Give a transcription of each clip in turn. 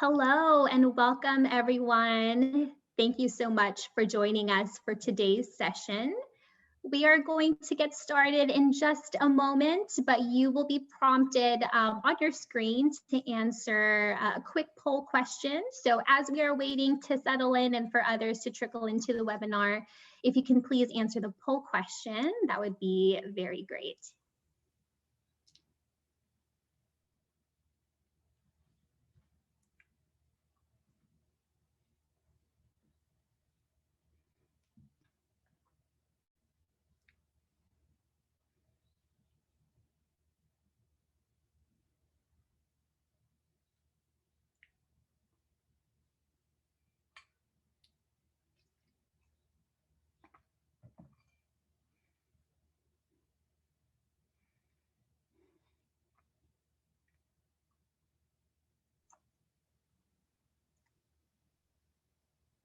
Hello and welcome everyone. Thank you so much for joining us for today's session. We are going to get started in just a moment, but you will be prompted on your screen to answer a quick poll question. So as we are waiting to settle in and for others to trickle into the webinar, if you can please answer the poll question, that would be very great.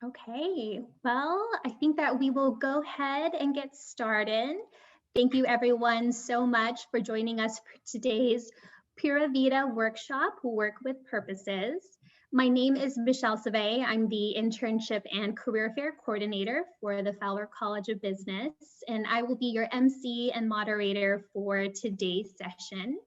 Okay, well, I think that we will go ahead and get started. Thank you everyone so much for joining us for today's Pura Vida workshop, Work with Purposes. My name is Michelle Save. I'm the Internship and Career Fair Coordinator for the Fowler College of Business, and I will be your MC and moderator for today's session.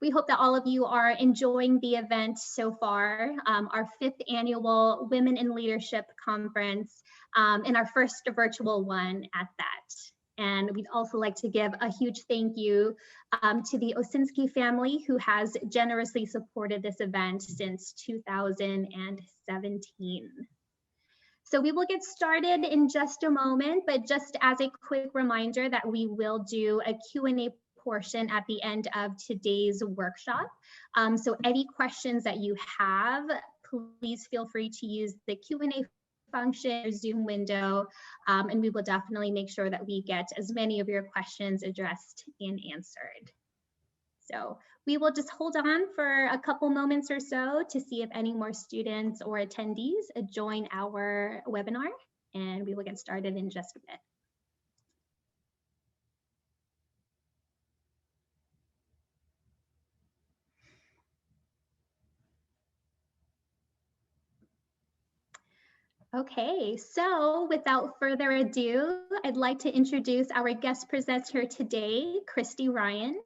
We hope that all of you are enjoying the event so far, our 5th annual Women in Leadership Conference, and our first virtual one at that. And we'd also like to give a huge thank you to the Osinski family, who has generously supported this event since 2017. So we will get started in just a moment, but just as a quick reminder that we will do a Q&A portion at the end of today's workshop. So any questions that you have, please feel free to use the Q&A function or Zoom window, and we will definitely make sure that we get as many of your questions addressed and answered. So we will just hold on for a couple moments or so to see if any more students or attendees join our webinar, and we will get started in just a bit. Okay, so without further ado, I'd like to introduce our guest presenter today, Christy Ryan,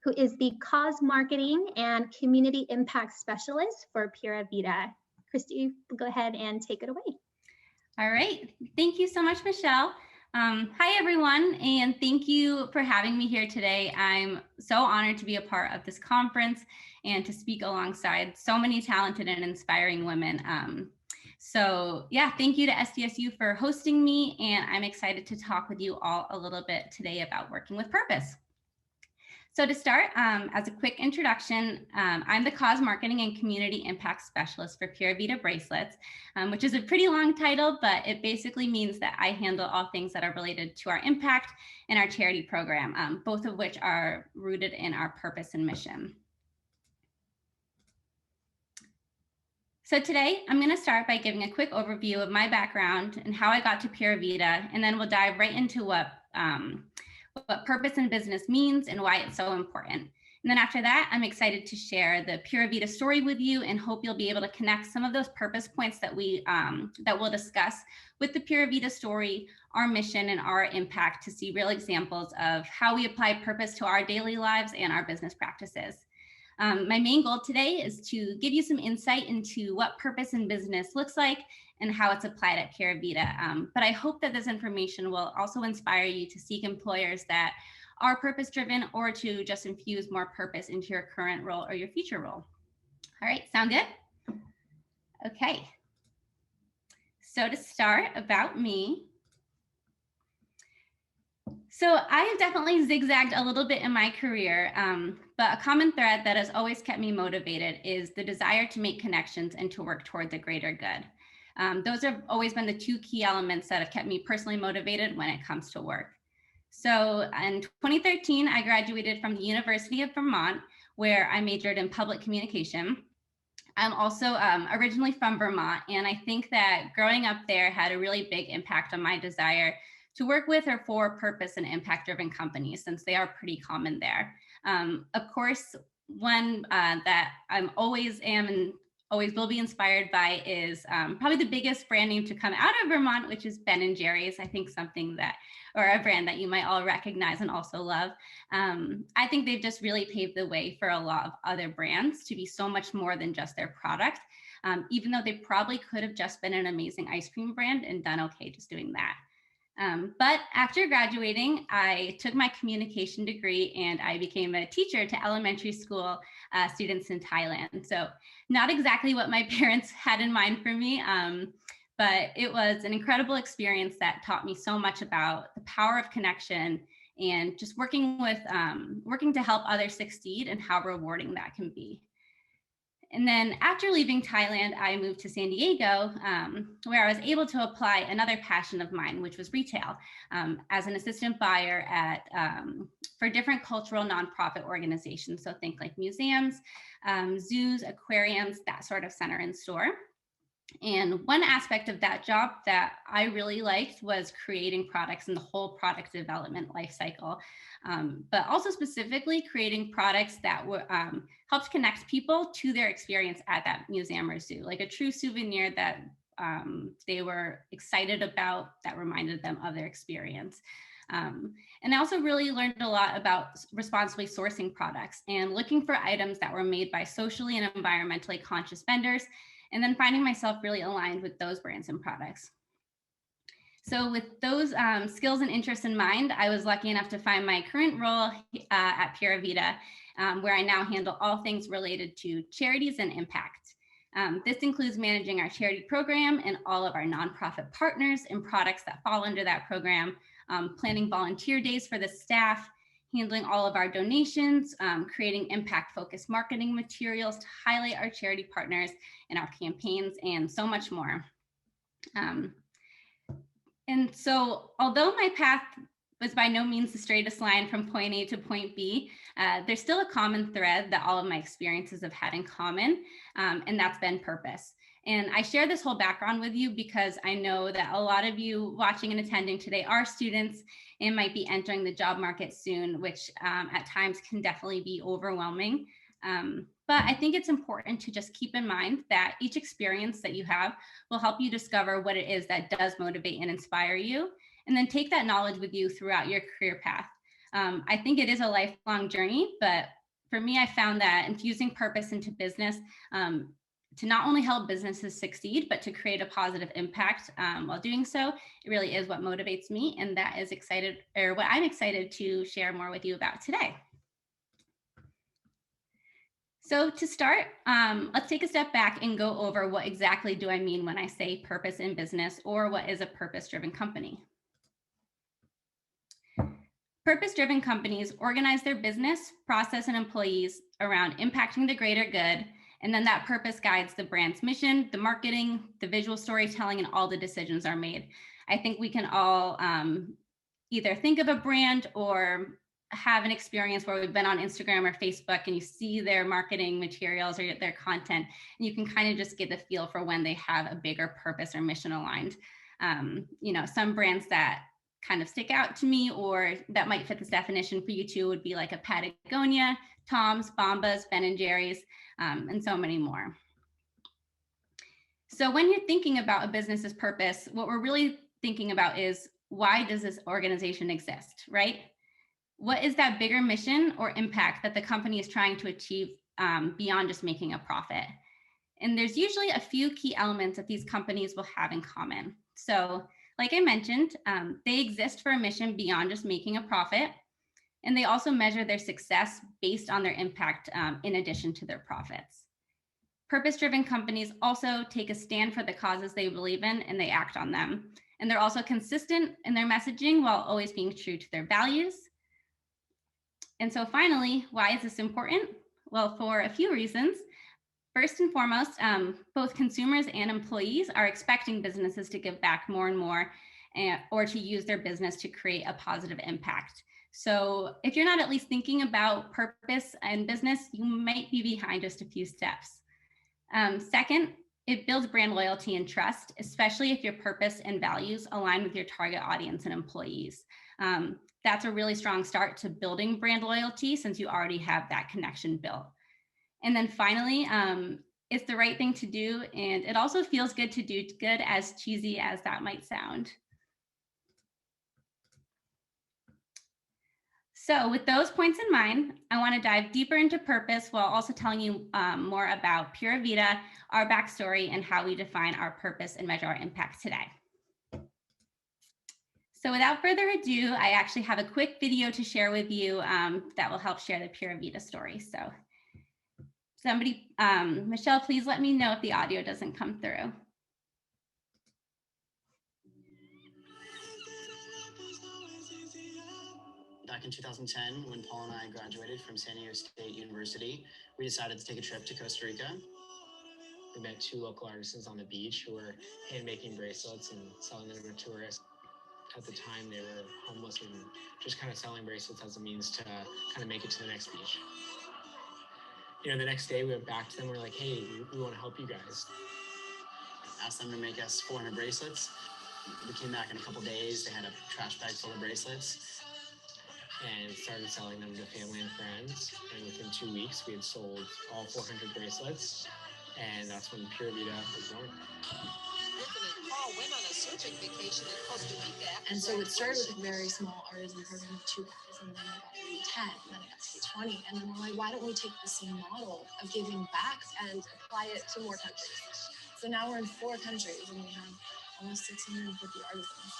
who is the Cause Marketing and Community Impact Specialist for Pura Vida. Christy, go ahead and take it away. All right, thank you so much, Michelle. Hi, everyone, and thank you for having me here today. I'm so honored to be a part of this conference and to speak alongside so many talented and inspiring women. So yeah, thank you to SDSU for hosting me, and I'm excited to talk with you all a little bit today about working with purpose. So to start, as a quick introduction, I'm the Cause Marketing and Community Impact Specialist for Pura Vida Bracelets, which is a pretty long title, but it basically means that I handle all things that are related to our impact and our charity program, both of which are rooted in our purpose and mission. So today, I'm going to start by giving a quick overview of my background and how I got to Pura Vida, and then we'll dive right into what purpose in business means and why it's so important. And then after that, I'm excited to share the Pura Vida story with you and hope you'll be able to connect some of those purpose points that we'll discuss with the Pura Vida story, our mission, and our impact to see real examples of how we apply purpose to our daily lives and our business practices. My main goal today is to give you some insight into what purpose in business looks like and how it's applied at Pura Vida. But I hope that this information will also inspire you to seek employers that are purpose-driven or to just infuse more purpose into your current role or your future role. All right, sound good? Okay. So to start, about me. So I have definitely zigzagged a little bit in my career, but a common thread that has always kept me motivated is the desire to make connections and to work toward the greater good. Those have always been the two key elements that have kept me personally motivated when it comes to work. So in 2013, I graduated from the University of Vermont, where I majored in public communication. I'm also originally from Vermont, and I think that growing up there had a really big impact on my desire to work with or for purpose and impact-driven companies, since they are pretty common there. Of course, one that I'm always am and always will be inspired by is probably the biggest brand name to come out of Vermont, which is Ben & Jerry's. I think something that, or a brand that you might all recognize and also love. I think they've just really paved the way for a lot of other brands to be so much more than just their product, even though they probably could have just been an amazing ice cream brand and done okay just doing that. But after graduating, I took my communication degree and I became a teacher to elementary school students in Thailand. So not exactly what my parents had in mind for me, but it was an incredible experience that taught me so much about the power of connection and just working to help others succeed and how rewarding that can be. And then after leaving Thailand, I moved to San Diego, where I was able to apply another passion of mine, which was retail, as an assistant buyer for different cultural nonprofit organizations. So think like museums, zoos, aquariums, that sort of center and store. And one aspect of that job that I really liked was creating products in the whole product development life cycle, but also specifically creating products that helped connect people to their experience at that museum or zoo, like a true souvenir that they were excited about, that reminded them of their experience. And I also really learned a lot about responsibly sourcing products and looking for items that were made by socially and environmentally conscious vendors, and then finding myself really aligned with those brands and products. So with those skills and interests in mind, I was lucky enough to find my current role at Vida, where I now handle all things related to charities and impact. This includes managing our charity program and all of our nonprofit partners and products that fall under that program, planning volunteer days for the staff, handling all of our donations, creating impact-focused marketing materials to highlight our charity partners and our campaigns, and so much more. And so, although my path was by no means the straightest line from point A to point B, there's still a common thread that all of my experiences have had in common, and that's been purpose. And I share this whole background with you because I know that a lot of you watching and attending today are students and might be entering the job market soon, which at times can definitely be overwhelming. But I think it's important to just keep in mind that each experience that you have will help you discover what it is that does motivate and inspire you, and then take that knowledge with you throughout your career path. I think it is a lifelong journey, but for me, I found that infusing purpose into business to not only help businesses succeed, but to create a positive impact while doing so, it really is what motivates me. And that is what I'm excited to share more with you about today. So to start, let's take a step back and go over what exactly do I mean when I say purpose in business, or what is a purpose-driven company. Purpose-driven companies organize their business, process, and employees around impacting the greater good. And then that purpose guides the brand's mission, the marketing, the visual storytelling, and all the decisions are made. I think we can all either think of a brand or have an experience where we've been on Instagram or Facebook and you see their marketing materials or their content, and you can kind of just get the feel for when they have a bigger purpose or mission aligned. Some brands that kind of stick out to me or that might fit this definition for you too would be like a Patagonia, Tom's, Bombas, Ben & Jerry's, and so many more. So when you're thinking about a business's purpose, what we're really thinking about is, why does this organization exist, right? What is that bigger mission or impact that the company is trying to achieve beyond just making a profit? And there's usually a few key elements that these companies will have in common. So like I mentioned, they exist for a mission beyond just making a profit. And they also measure their success based on their impact in addition to their profits. Purpose-driven companies also take a stand for the causes they believe in and they act on them. And they're also consistent in their messaging while always being true to their values. And so finally, why is this important? Well, for a few reasons. First and foremost, both consumers and employees are expecting businesses to give back more and more or to use their business to create a positive impact. So if you're not at least thinking about purpose and business, you might be behind just a few steps. Second, it builds brand loyalty and trust, especially if your purpose and values align with your target audience and employees. That's a really strong start to building brand loyalty since you already have that connection built. And then finally, It's the right thing to do, and it also feels good to do good, as cheesy as that might sound. So with those points in mind, I want to dive deeper into purpose while also telling you more about Pura Vida, our backstory, and how we define our purpose and measure our impact today. So without further ado, I actually have a quick video to share with you that will help share the Pura Vida story. So somebody, Michelle, please let me know if the audio doesn't come through. Back in 2010, when Paul and I graduated from San Diego State University, we decided to take a trip to Costa Rica. We met two local artisans on the beach who were hand-making bracelets and selling them to tourists. At the time, they were homeless and just kind of selling bracelets as a means to kind of make it to the next beach. You know, the next day we went back to them. We were like, hey, we want to help you guys. Asked them to make us 400 bracelets. We came back in a couple days. They had a trash bag full of bracelets and started selling them to family and friends. And within 2 weeks, we had sold all 400 bracelets. And that's when Pura Vida was born. Went on a surfing vacation in Costa Rica. And so it started with a very small artisan program with 2 guys, and then it got to be 10, and then it got to be 20. And then we're like, why don't we take the same model of giving back and apply it to more countries? So now we're in 4 countries, and we have almost 650 artisans.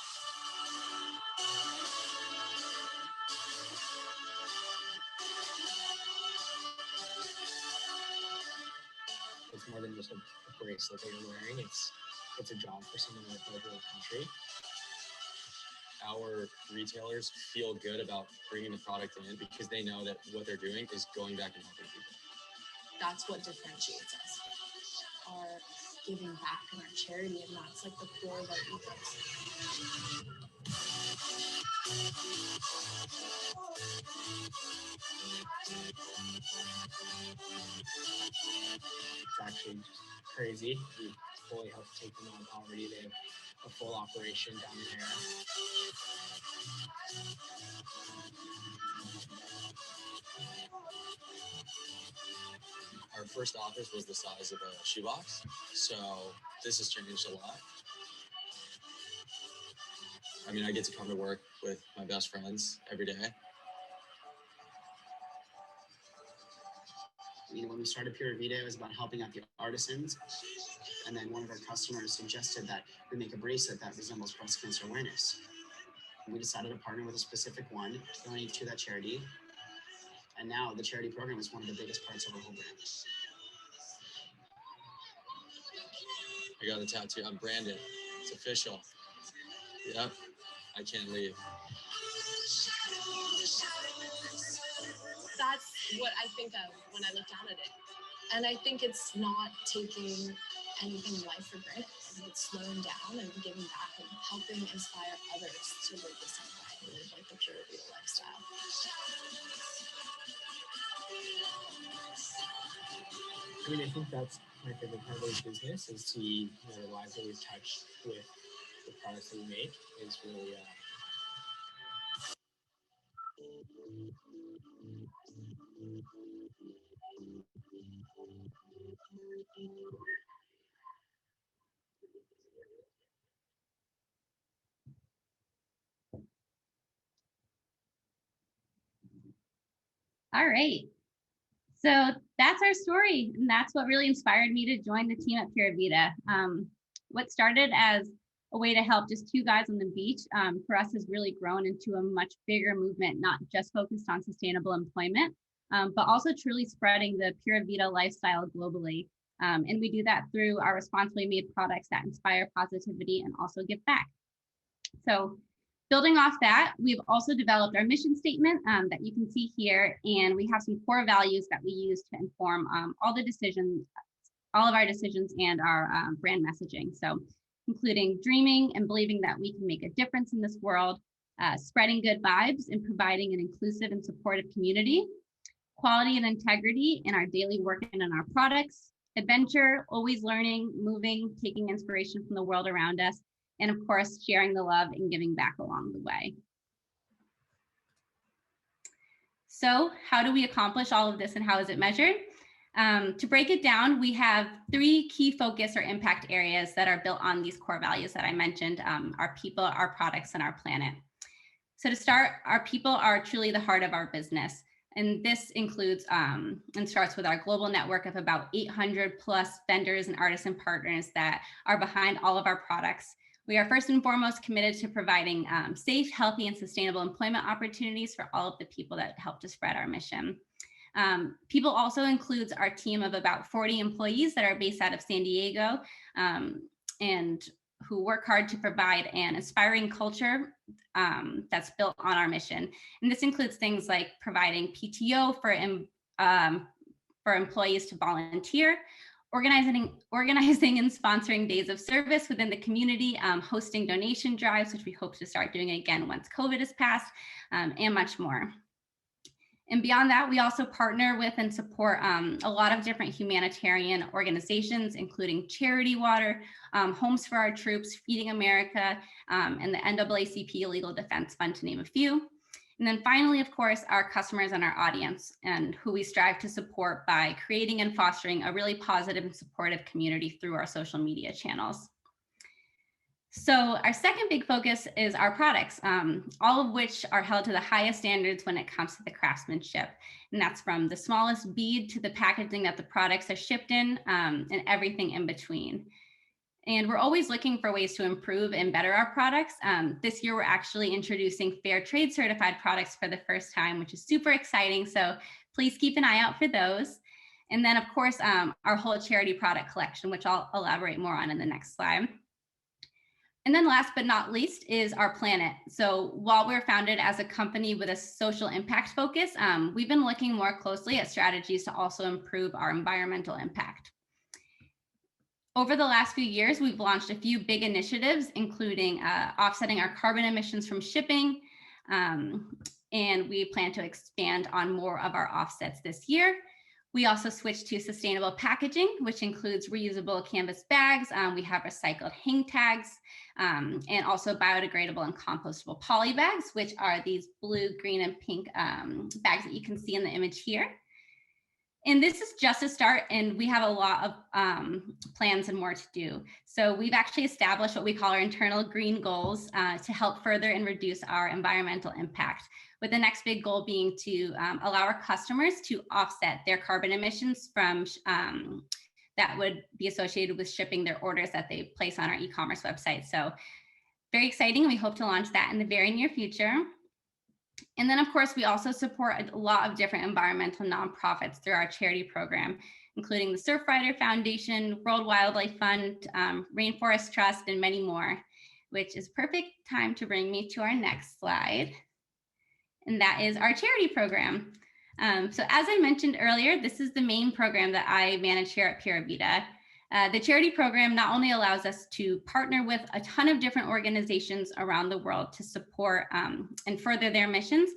It's more than just a bracelet that you're wearing. It's a job for someone with over the country. Our retailers feel good about bringing the product in because they know that what they're doing is going back and helping people. That's what differentiates us, our giving back and our charity, and that's like the core of our ethos. It's actually crazy. We fully helped take them out of poverty. They have a full operation down there. Our first office was the size of a shoebox, so this has changed a lot. I mean, I get to come to work with my best friends every day. You know, when we started Pura Vida, it was about helping out the artisans. And then one of our customers suggested that we make a bracelet that resembles breast cancer awareness. We decided to partner with a specific one, donate to that charity. And now the charity program is one of the biggest parts of our whole brand. I got the tattoo. I'm branded. It's official. Yep. I can't leave. That's what I think of when I look down at it. And I think it's not taking anything in life for granted. I think it's slowing down and giving back and helping inspire others to live the same way, live like the Pura Vida lifestyle. I mean, I think that's my favorite part of this business is to see the lives that we've touched with the products that we make is really All right. So that's our story, and that's what really inspired me to join the team at Pura Vida. What started as a way to help just 2 guys on the beach, for us has really grown into a much bigger movement, not just focused on sustainable employment, but also truly spreading the Pura Vida lifestyle globally. And we do that through our responsibly made products that inspire positivity and also give back. So building off that, we've also developed our mission statement that you can see here, and we have some core values that we use to inform all of our decisions and our brand messaging. So including dreaming and believing that we can make a difference in this world, spreading good vibes and providing an inclusive and supportive community, quality and integrity in our daily work and in our products, adventure, always learning, moving, taking inspiration from the world around us, and of course, sharing the love and giving back along the way. So how do we accomplish all of this and how is it measured? To break it down, we have 3 key focus or impact areas that are built on these core values that I mentioned, our people, our products, and our planet. So to start, our people are truly the heart of our business. And this includes and starts with our global network of about 800 plus vendors and artisan partners that are behind all of our products. We are first and foremost committed to providing safe, healthy, and sustainable employment opportunities for all of the people that help to spread our mission. People also includes our team of about 40 employees that are based out of San Diego and who work hard to provide an inspiring culture that's built on our mission. And this includes things like providing PTO for employees to volunteer, organizing and sponsoring days of service within the community, hosting donation drives, which we hope to start doing again once COVID is passed, and much more. And beyond that, we also partner with and support a lot of different humanitarian organizations, including Charity Water, Homes for Our Troops, Feeding America, and the NAACP Legal Defense Fund, to name a few. And then finally, of course, our customers and our audience, and who we strive to support by creating and fostering a really positive and supportive community through our social media channels. So our second big focus is our products, all of which are held to the highest standards when it comes to the craftsmanship. And that's from the smallest bead to the packaging that the products are shipped in, and everything in between. And we're always looking for ways to improve and better our products. This year, we're actually introducing Fair Trade certified products for the first time, which is super exciting. So please keep an eye out for those. And then, of course, our whole charity product collection, which I'll elaborate more on in the next slide. And then last but not least is our planet. So while we're founded as a company with a social impact focus, we've been looking more closely at strategies to also improve our environmental impact. Over the last few years, we've launched a few big initiatives, including offsetting our carbon emissions from shipping, and we plan to expand on more of our offsets this year. We also switched to sustainable packaging, which includes reusable canvas bags. We have recycled hang tags, and also biodegradable and compostable poly bags, which are these blue, green, and pink bags that you can see in the image here. And this is just a start, and we have a lot of plans and more to do. So we've actually established what we call our internal green goals to help further and reduce our environmental impact, with the next big goal being to allow our customers to offset their carbon emissions from that would be associated with shipping their orders that they place on our e-commerce website. So very exciting. We hope to launch that in the very near future. And then, of course, we also support a lot of different environmental nonprofits through our charity program, including the Surfrider Foundation, World Wildlife Fund, Rainforest Trust, and many more, which is perfect time to bring me to our next slide. And that is our charity program. So as I mentioned earlier, this is the main program that I manage here at Pura Vida. The charity program not only allows us to partner with a ton of different organizations around the world to support and further their missions,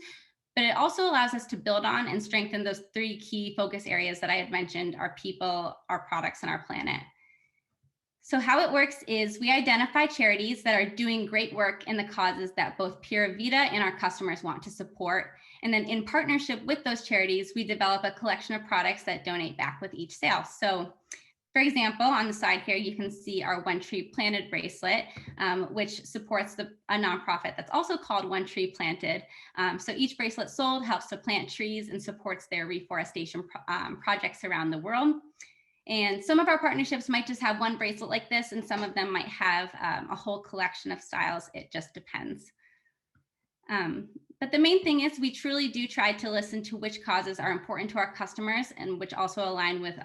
but it also allows us to build on and strengthen those 3 key focus areas that I had mentioned: our people, our products, and our planet. So how it works is we identify charities that are doing great work in the causes that both Pura Vida and our customers want to support. And then in partnership with those charities, we develop a collection of products that donate back with each sale. So for example, on the side here, you can see our One Tree Planted bracelet, which supports a nonprofit that's also called One Tree Planted. So each bracelet sold helps to plant trees and supports their reforestation projects around the world. And some of our partnerships might just have one bracelet like this, and some of them might have a whole collection of styles. It just depends. But the main thing is we truly do try to listen to which causes are important to our customers and which also align with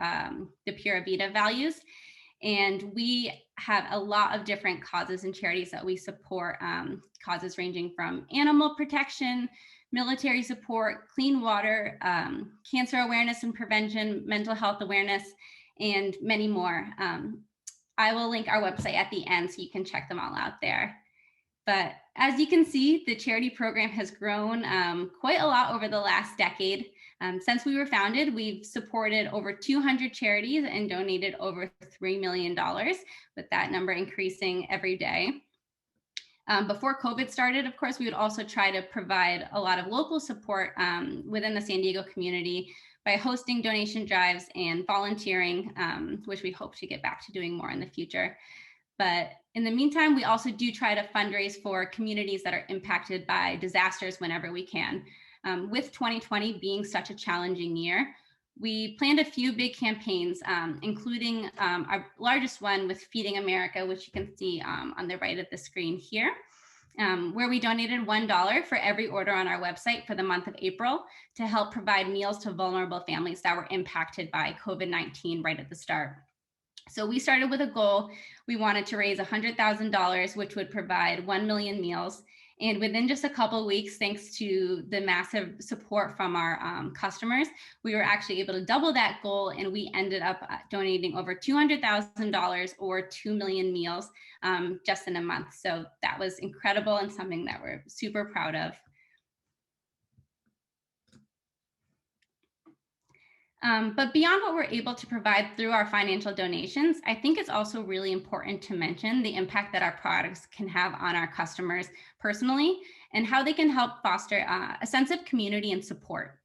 the Pura Vida values. And we have a lot of different causes and charities that we support, causes ranging from animal protection, military support, clean water, cancer awareness and prevention, mental health awareness, and many more. I will link our website at the end so you can check them all out there. But as you can see, the charity program has grown quite a lot over the last decade. Since we were founded, we've supported over 200 charities and donated over $3 million, with that number increasing every day. Before COVID started, of course, we would also try to provide a lot of local support within the San Diego community by hosting donation drives and volunteering, which we hope to get back to doing more in the future. But in the meantime, we also do try to fundraise for communities that are impacted by disasters whenever we can. With 2020 being such a challenging year, we planned a few big campaigns, including our largest one with Feeding America, which you can see on the right of the screen here, where we donated $1 for every order on our website for the month of April to help provide meals to vulnerable families that were impacted by COVID-19 right at the start. So we started with a goal. We wanted to raise $100,000, which would provide 1 million meals. And within just a couple of weeks, thanks to the massive support from our customers, we were actually able to double that goal, and we ended up donating over $200,000 or 2 million meals just in a month. So that was incredible and something that we're super proud of. But beyond what we're able to provide through our financial donations, I think it's also really important to mention the impact that our products can have on our customers personally and how they can help foster a sense of community and support.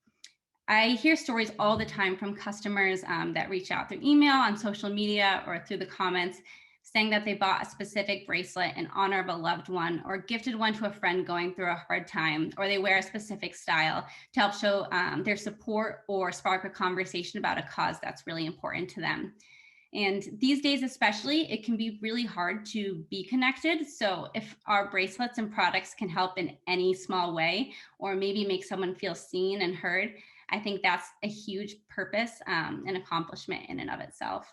I hear stories all the time from customers that reach out through email, on social media, or through the comments, saying that they bought a specific bracelet in honor of a loved one, or gifted one to a friend going through a hard time, or they wear a specific style to help show their support or spark a conversation about a cause that's really important to them. And these days especially, it can be really hard to be connected. So if our bracelets and products can help in any small way, or maybe make someone feel seen and heard, I think that's a huge purpose and accomplishment in and of itself.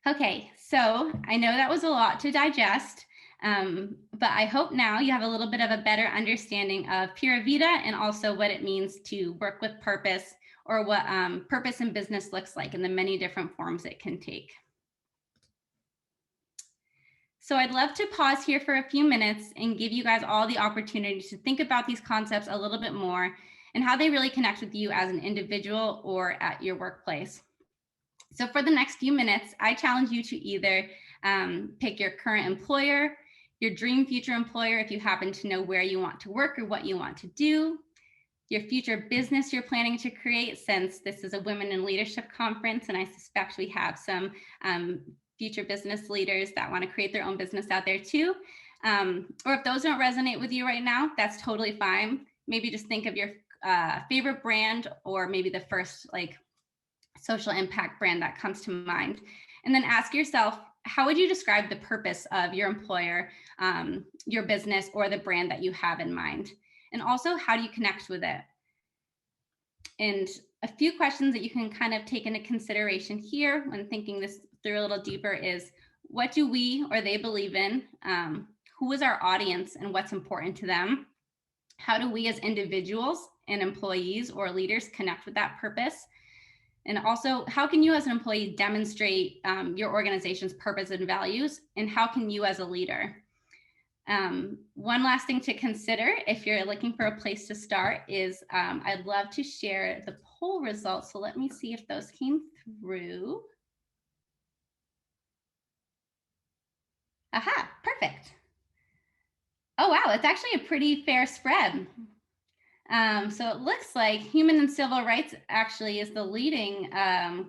Okay, so I know that was a lot to digest, but I hope now you have a little bit of a better understanding of Pura Vida and also what it means to work with purpose, or what purpose in business looks like in the many different forms it can take. So I'd love to pause here for a few minutes and give you guys all the opportunity to think about these concepts a little bit more and how they really connect with you as an individual or at your workplace. So for the next few minutes, I challenge you to either pick your current employer, your dream future employer if you happen to know where you want to work or what you want to do, your future business you're planning to create, since this is a Women in Leadership conference, and I suspect we have some future business leaders that want to create their own business out there too. Or if those don't resonate with you right now, that's totally fine. Maybe just think of your favorite brand, or maybe the first social impact brand that comes to mind. And then ask yourself, how would you describe the purpose of your employer, your business, or the brand that you have in mind? And also, how do you connect with it? And a few questions that you can kind of take into consideration here when thinking this through a little deeper is, what do we or they believe in? Who is our audience and what's important to them? How do we as individuals and employees or leaders connect with that purpose? And also, how can you as an employee demonstrate your organization's purpose and values? And how can you as a leader? One last thing to consider if you're looking for a place to start is I'd love to share the poll results. So let me see if those came through. Aha, perfect. Oh, wow, it's actually a pretty fair spread. So it looks like human and civil rights actually is the leading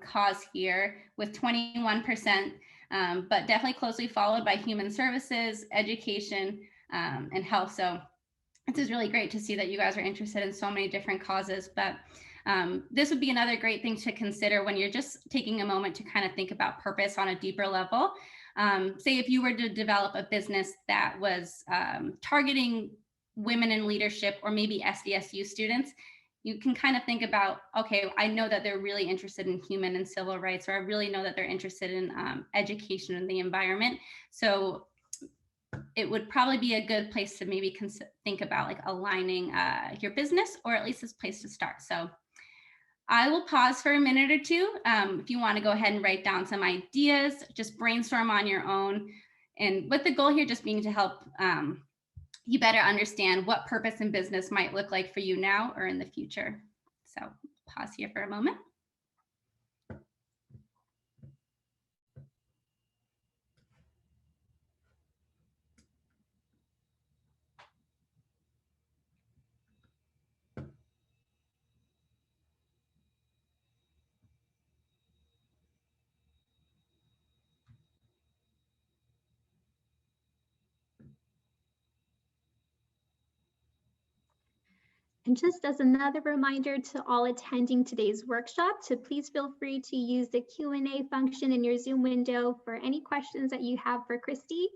cause here with 21%, but definitely closely followed by human services, education, and health. So this is really great to see that you guys are interested in so many different causes, but this would be another great thing to consider when you're just taking a moment to kind of think about purpose on a deeper level. Say if you were to develop a business that was targeting women in leadership, or maybe SDSU students, you can kind of think about, okay, I know that they're really interested in human and civil rights, or I really know that they're interested in education and the environment. So it would probably be a good place to maybe think about aligning your business, or at least this place to start. So I will pause for a minute or two. If you want to go ahead and write down some ideas, just brainstorm on your own. And with the goal here just being to help you better understand what purpose in business might look like for you now or in the future. So pause here for a moment. And just as another reminder to all attending today's workshop, to please feel free to use the Q&A function in your Zoom window for any questions that you have for Kristy.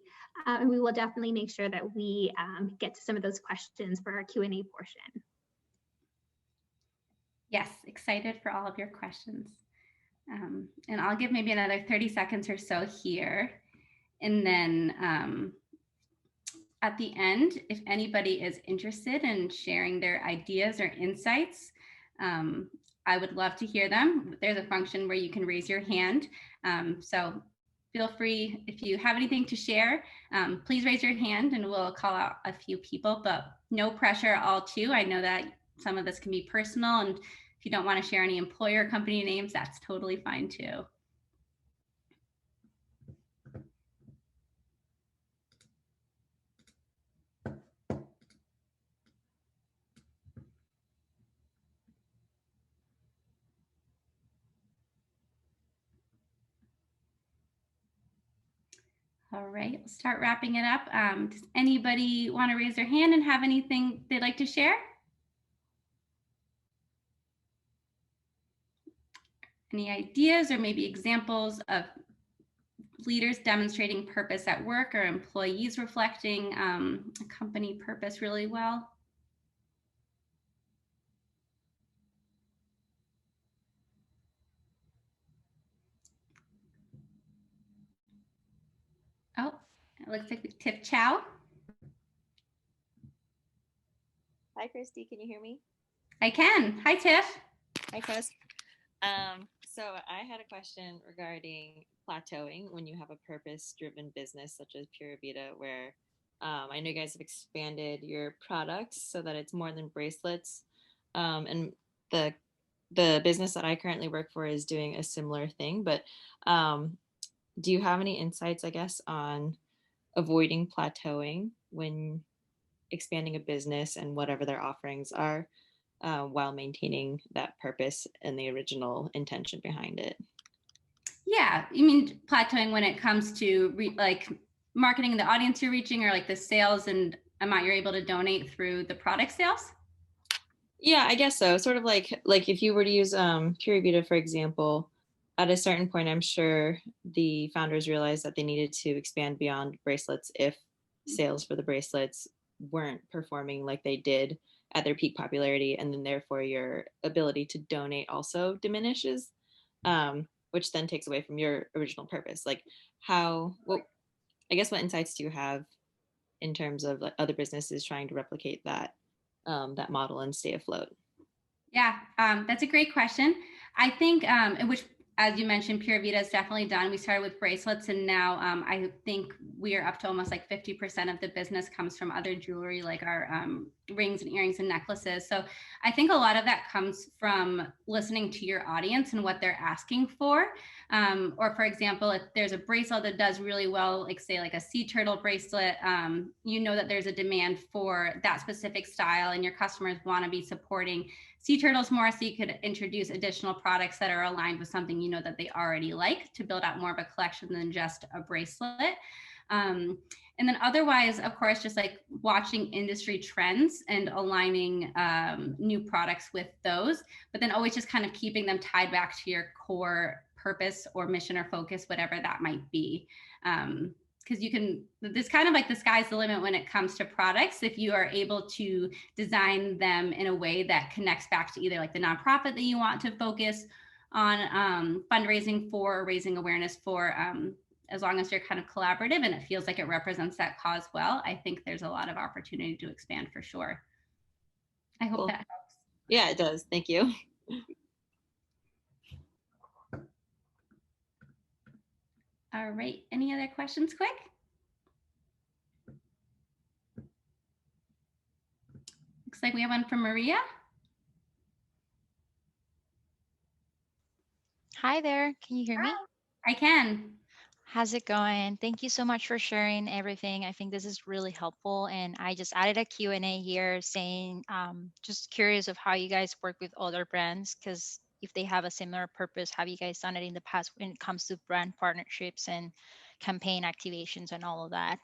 And we will definitely make sure that we get to some of those questions for our Q&A portion. Yes, excited for all of your questions. And I'll give maybe another 30 seconds or so here. And then at the end, if anybody is interested in sharing their ideas or insights, I would love to hear them. There's a function where you can raise your hand. So feel free, if you have anything to share, please raise your hand and we'll call out a few people, but no pressure at all too. I know that some of this can be personal, and if you don't want to share any employer company names, that's totally fine too. All right, we'll start wrapping it up. Does anybody want to raise their hand and have anything they'd like to share? Any ideas or maybe examples of leaders demonstrating purpose at work or employees reflecting a company purpose really well? Oh, it looks like Tiff Chow. Hi, Kristy. Can you hear me? I can. Hi, Tiff. Hi, Chris. So I had a question regarding plateauing when you have a purpose-driven business such as Pura Vida, where I know you guys have expanded your products so that it's more than bracelets. And the business that I currently work for is doing a similar thing. But do you have any insights, I guess, on avoiding plateauing when expanding a business and whatever their offerings are, while maintaining that purpose and the original intention behind it? Yeah, you mean plateauing when it comes to like marketing the audience you're reaching, or like the sales and amount you're able to donate through the product sales? Yeah, I guess so. Sort of like if you were to use Pura Vida, for example, at a certain point, I'm sure the founders realized that they needed to expand beyond bracelets if sales for the bracelets weren't performing like they did at their peak popularity, and then therefore your ability to donate also diminishes, which then takes away from your original purpose. Like what insights do you have in terms of like other businesses trying to replicate that model and stay afloat? Yeah, that's a great question. I think, which, as you mentioned, Pura Vida is definitely done. We started with bracelets, and now I think we are up to almost like 50% of the business comes from other jewelry, like our rings and earrings and necklaces. So I think a lot of that comes from listening to your audience and what they're asking for. Or for example, if there's a bracelet that does really well, like say like a sea turtle bracelet, you know that there's a demand for that specific style, and your customers want to be supporting sea turtles more, so you could introduce additional products that are aligned with something you know that they already like, to build out more of a collection than just a bracelet. And then otherwise, of course, just like watching industry trends and aligning new products with those, but then always just kind of keeping them tied back to your core purpose or mission or focus, whatever that might be. Because it's kind of like the sky's the limit when it comes to products. If you are able to design them in a way that connects back to either like the nonprofit that you want to focus on fundraising for, or raising awareness for, as long as you're kind of collaborative and it feels like it represents that cause well, I think there's a lot of opportunity to expand for sure. I hope that helps. Yeah, it does. Thank you. All right, any other questions quick? Looks like we have one from Maria. Hi there, can you hear me? I can. How's it going? Thank you so much for sharing everything. I think this is really helpful. And I just added a Q&A here saying, just curious of how you guys work with other brands, because if they have a similar purpose, have you guys done it in the past when it comes to brand partnerships and campaign activations and all of that?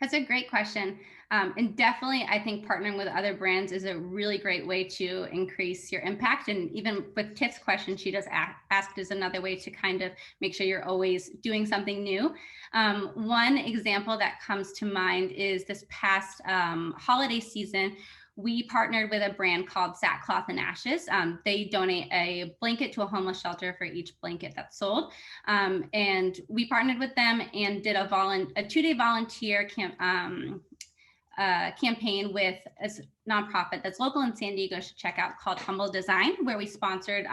That's a great question. And definitely, I think partnering with other brands is a really great way to increase your impact. And even with Tiff's question, she just asked is another way to kind of make sure you're always doing something new. One example that comes to mind is this past holiday season. We partnered with a brand called Sackcloth and Ashes. They donate a blanket to a homeless shelter for each blanket that's sold. And we partnered with them and did a 2-day volunteer campaign with a nonprofit that's local in San Diego, should check out, called Humble Design, where we sponsored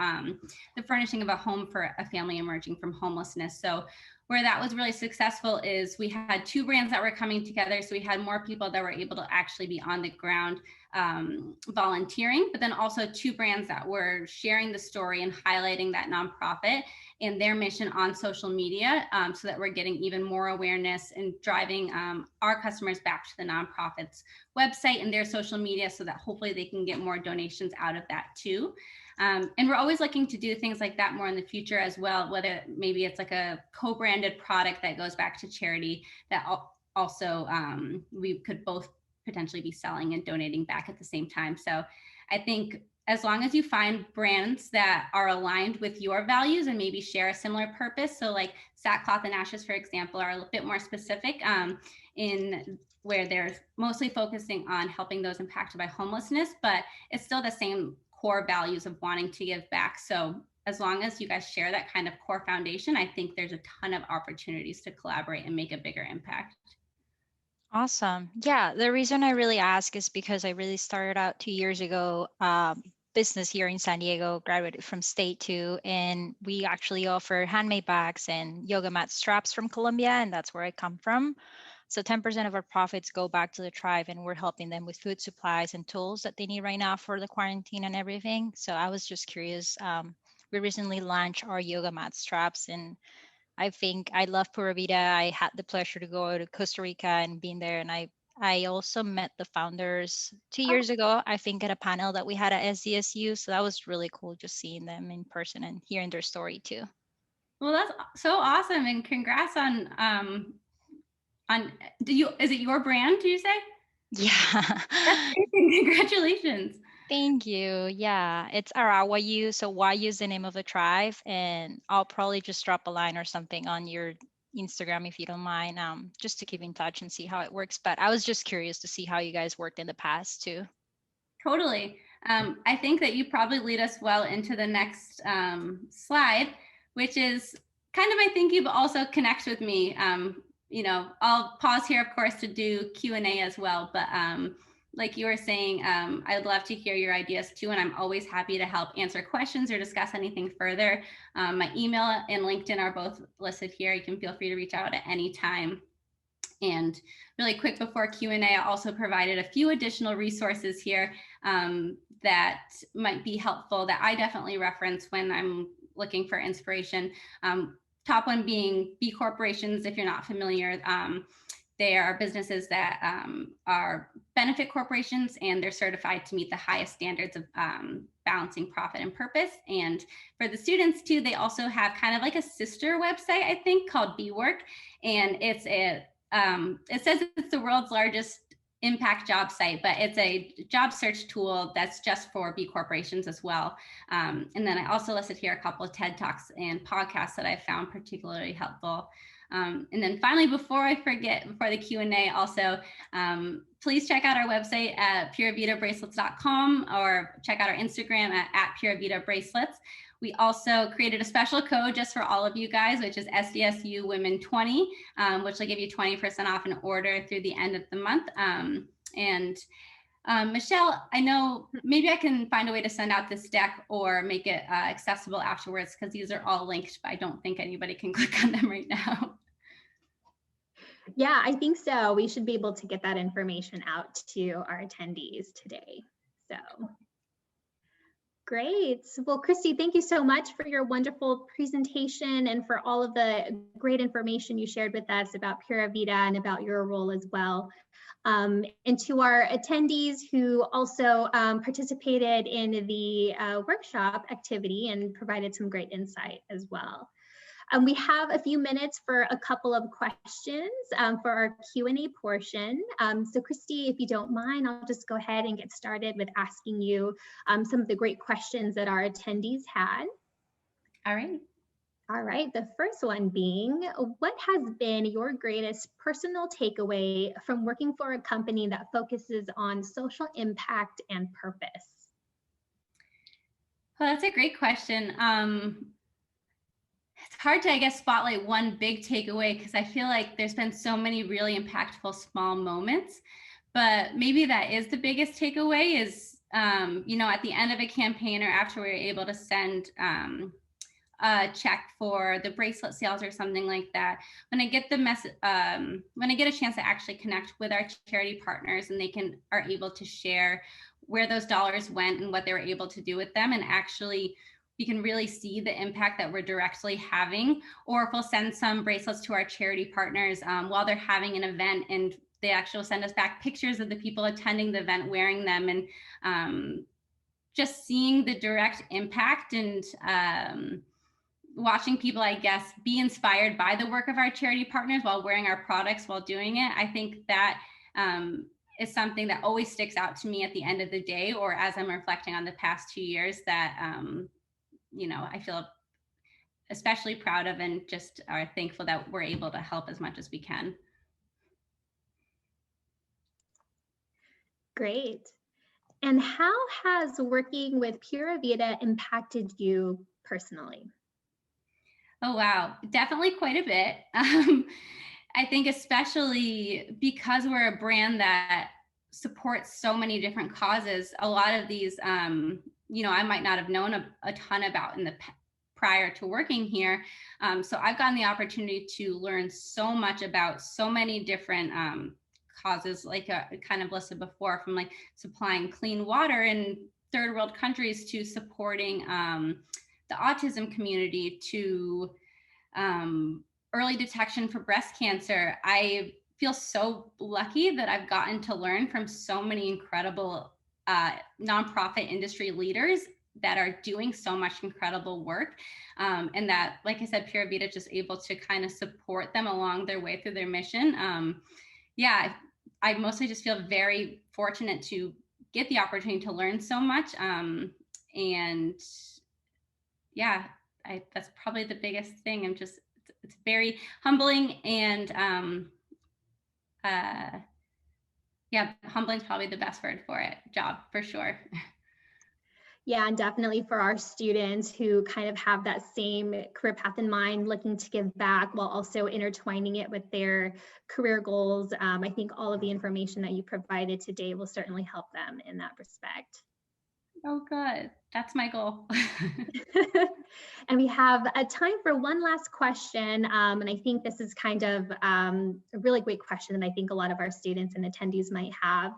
the furnishing of a home for a family emerging from homelessness. So where that was really successful is we had 2 brands that were coming together. So we had more people that were able to actually be on the ground volunteering, but then also 2 brands that were sharing the story and highlighting that nonprofit and their mission on social media, so that we're getting even more awareness and driving our customers back to the nonprofit's website and their social media, so that hopefully they can get more donations out of that too. And we're always looking to do things like that more in the future as well, whether maybe it's like a co-branded product that goes back to charity that also we could both potentially be selling and donating back at the same time. So I think as long as you find brands that are aligned with your values and maybe share a similar purpose. So like Sackcloth and Ashes, for example, are a bit more specific in where they're mostly focusing on helping those impacted by homelessness, but it's still the same core values of wanting to give back. So as long as you guys share that kind of core foundation, I think there's a ton of opportunities to collaborate and make a bigger impact. Awesome. Yeah, the reason I really ask is because I really started out 2 years ago, business here in San Diego, graduated from State too, and we actually offer handmade bags and yoga mat straps from Colombia, and that's where I come from. So 10% of our profits go back to the tribe, and we're helping them with food supplies and tools that they need right now for the quarantine and everything. So I was just curious. We recently launched our yoga mat straps, and I think I love Pura Vida. I had the pleasure to go to Costa Rica and being there, and I also met the founders 2 years ago, I think, at a panel that we had at SDSU. So that was really cool, just seeing them in person and hearing their story too. Well, that's so awesome, and congrats on is it your brand, do you say? Yeah. That's amazing. Congratulations. Thank you. Yeah, it's Arawayu. So Wayu is the name of the tribe, and I'll probably just drop a line or something on your Instagram if you don't mind, just to keep in touch and see how it works. But I was just curious to see how you guys worked in the past too. Totally. I think that you probably lead us well into the next slide, which is kind of, I think you also connect with me. I'll pause here, of course, to do Q&A as well, but like you were saying, I would love to hear your ideas too, and I'm always happy to help answer questions or discuss anything further. My email and LinkedIn are both listed here. You can feel free to reach out at any time. And really quick before Q&A, I also provided a few additional resources here that might be helpful, that I definitely reference when I'm looking for inspiration. Top one being B corporations. If you're not familiar, they are businesses that are benefit corporations, and they're certified to meet the highest standards of balancing profit and purpose. And for the students too, they also have kind of like a sister website, I think, called B Work, and it says it's the world's largest impact job site, but it's a job search tool that's just for B corporations as well. And then I also listed here a couple of TED Talks and podcasts that I found particularly helpful. And then finally, before I forget, before the Q&A also, please check out our website at purevidabracelets.com, or check out our Instagram at purevidabracelets. We also created a special code just for all of you guys, which is SDSU Women 20, which will give you 20% off an order through the end of the month. Michelle, I know maybe I can find a way to send out this deck or make it accessible afterwards, because these are all linked, but I don't think anybody can click on them right now. Yeah, I think so. We should be able to get that information out to our attendees today. So great. Well, Kristy, thank you so much for your wonderful presentation and for all of the great information you shared with us about Pura Vida and about your role as well. And to our attendees who also participated in the workshop activity and provided some great insight as well. We have a few minutes for a couple of questions for our Q&A portion. So Kristy, if you don't mind, I'll just go ahead and get started with asking you some of the great questions that our attendees had. All right. All right, the first one being, what has been your greatest personal takeaway from working for a company that focuses on social impact and purpose? Well, that's a great question. It's hard to, I guess, spotlight one big takeaway because I feel like there's been so many really impactful small moments, but maybe that is the biggest takeaway is, you know, at the end of a campaign or after we were able to send a check for the bracelet sales or something like that, when I get the message, when I get a chance to actually connect with our charity partners and they are able to share where those dollars went and what they were able to do with them, and actually we can really see the impact that we're directly having. Or if we'll send some bracelets to our charity partners while they're having an event, and they actually send us back pictures of the people attending the event wearing them, and just seeing the direct impact and watching people, I guess, be inspired by the work of our charity partners while wearing our products while doing it. I think that is something that always sticks out to me at the end of the day, or as I'm reflecting on the past 2 years, that you know, I feel especially proud of and just are thankful that we're able to help as much as we can. Great. And how has working with Pura Vida impacted you personally? Oh, wow. Definitely quite a bit. I think especially because we're a brand that supports so many different causes, a lot of these, you know, I might not have known a ton about in the prior to working here. So I've gotten the opportunity to learn so much about so many different causes, like I kind of listed before, from like supplying clean water in third world countries to supporting the autism community to early detection for breast cancer. I feel so lucky that I've gotten to learn from so many incredible nonprofit industry leaders that are doing so much incredible work. And that, like I said, Pura Vida is just able to kind of support them along their way through their mission. Yeah, I mostly just feel very fortunate to get the opportunity to learn so much. And yeah, that's probably the biggest thing. It's very humbling, and yeah, humbling is probably the best word for it. Job, for sure. Yeah, and definitely for our students who kind of have that same career path in mind, looking to give back while also intertwining it with their career goals. I think all of the information that you provided today will certainly help them in that respect. Oh, good. That's my goal. And we have a time for one last question. And I think this is kind of a really great question that I think a lot of our students and attendees might have.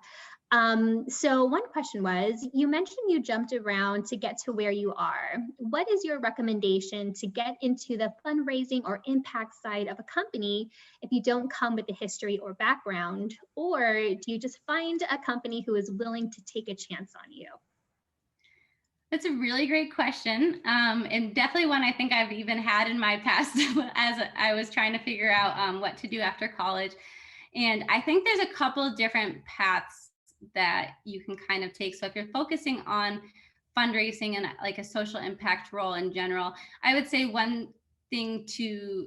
So one question was, you mentioned you jumped around to get to where you are. What is your recommendation to get into the fundraising or impact side of a company if you don't come with the history or background? Or do you just find a company who is willing to take a chance on you? That's a really great question, and definitely one I think I've even had in my past as I was trying to figure out what to do after college. And I think there's a couple of different paths that you can kind of take. So if you're focusing on fundraising and like a social impact role in general, I would say one thing to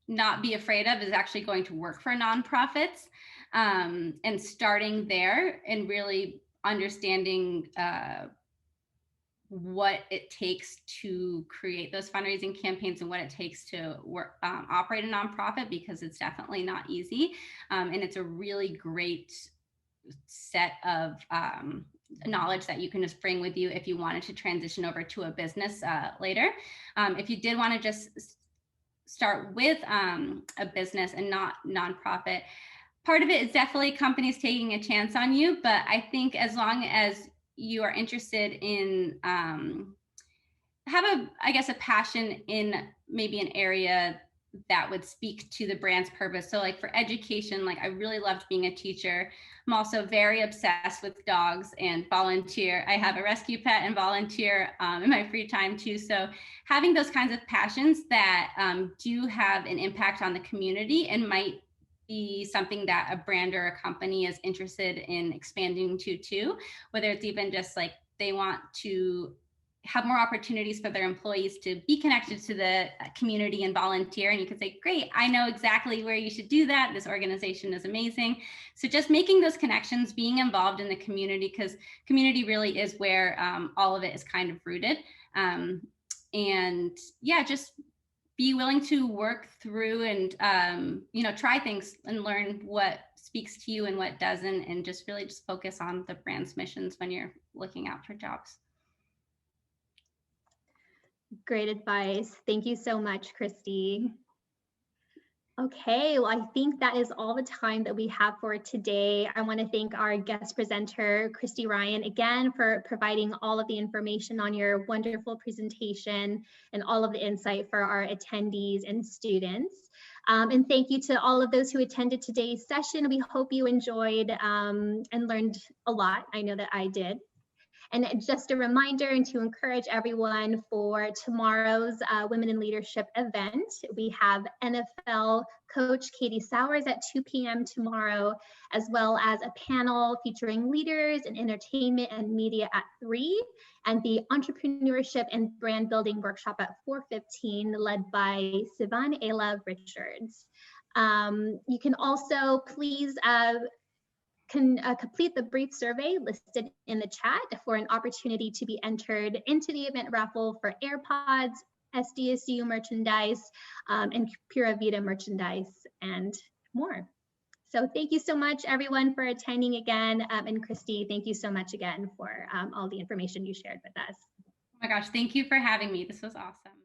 not be afraid of is actually going to work for nonprofits, and starting there and really understanding what it takes to create those fundraising campaigns and what it takes to work, operate a nonprofit, because it's definitely not easy. And it's a really great set of knowledge that you can just bring with you if you wanted to transition over to a business later. If you did want to just start with a business and not nonprofit, part of it is definitely companies taking a chance on you. But I think as long as you are interested in have a passion in maybe an area that would speak to the brand's purpose. So like for education, like I really loved being a teacher. I'm also very obsessed with dogs and volunteer. I have a rescue pet and volunteer in my free time too. So having those kinds of passions that do have an impact on the community and might be something that a brand or a company is interested in expanding to too, whether it's even just like they want to have more opportunities for their employees to be connected to the community and volunteer. And you could say, great, I know exactly where you should do that. This organization is amazing. So just making those connections, being involved in the community, because community really is where all of it is kind of rooted. And yeah, just be willing to work through and, try things and learn what speaks to you and what doesn't, and just really just focus on the brand's missions when you're looking out for jobs. Great advice. Thank you so much, Kristy. Okay, well, I think that is all the time that we have for today. I want to thank our guest presenter, Christy Ryan, again for providing all of the information on your wonderful presentation and all of the insight for our attendees and students. And thank you to all of those who attended today's session. We hope you enjoyed and learned a lot. I know that I did. And just a reminder and to encourage everyone for tomorrow's Women in Leadership event, we have NFL coach Katie Sowers at 2 p.m. tomorrow, as well as a panel featuring leaders in entertainment and media at 3, and the entrepreneurship and brand building workshop at 4:15, led by Sivan Ayla Richards. You can also please complete the brief survey listed in the chat for an opportunity to be entered into the event raffle for AirPods, SDSU merchandise, and Pura Vida merchandise, and more. So thank you so much, everyone, for attending again. And Kristy, thank you so much again for all the information you shared with us. Oh my gosh, thank you for having me. This was awesome.